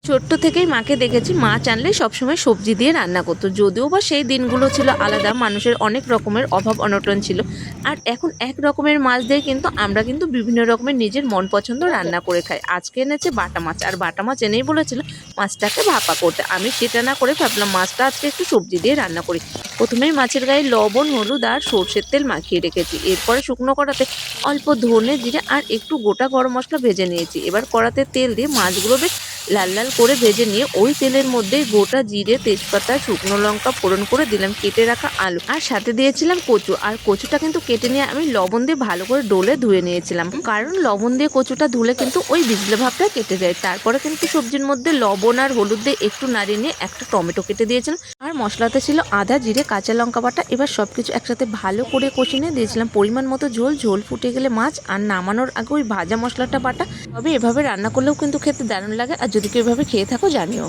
ছোট্ট থেকেই মাকে দেখেছি, মাছ আনলে সবসময় সবজি দিয়ে রান্না করতো। যদিও বা সেই দিনগুলো ছিল আলাদা, মানুষের অনেক রকমের অভাব অনটন ছিল। আর এখন এক রকমের মাছ দিয়ে কিন্তু আমরা কিন্তু বিভিন্ন রকমের নিজের মন পছন্দ রান্না করে খাই। আজকে এনেছে বাটা মাছ, আর বাটা মাছ এনেই বলেছিল মাছটাকে ভাপা করতে। আমি সেটা না করে ভাবলাম মাছটা আজকে একটু সবজি দিয়ে রান্না করি। প্রথমেই মাছের গায়ে লবণ, হলুদ আর সর্ষের তেল মাখিয়ে রেখেছি। এরপরে শুকনো কড়াতে অল্প ধনে জিরে আর একটু গোটা গরম মশলা ভেজে নিয়েছি। এবার কড়াতে তেল দিয়ে মাছগুলো বেশ লাল লাল করে ভেজে নিয়ে ওই তেলের মধ্যে গোটা জিরে, তেজপাতা, শুকনো লঙ্কা ফোড়ন করে দিলাম কেটে রাখা আলু, আর সাথে দিয়েছিলাম কচু। আর কচুটা কিন্তু কেটে নিয়ে আমি লবণ দিয়ে ভালো করে ডলে ধুয়ে নিয়েছিলাম, কারণ লবণ দিয়ে কচুটা ধুলে কিন্তু ওই বিজলে ভাবটা কেটে যায়। তারপরে কিন্তু সবজির মধ্যে লবণ আর হলুদ দিয়ে একটু নাড়িয়ে নিয়ে একটা টমেটো কেটে দিয়েছিলাম, আর মশলাতে ছিল আদা, জিরে, কাঁচা লঙ্কা বাটা। এবার সবকিছু একসাথে ভালো করে কষে নিয়ে দিয়েছিলাম পরিমাণ মতো ঝোল। ঝোল ফুটে গেলে মাছ, আর নামানোর আগে ওই ভাজা মশলাটা বাটা। তবে এভাবে রান্না করলেও কিন্তু খেতে দারুণ লাগে, আর যদি কেউ এভাবে খেয়ে থাকো জানিও।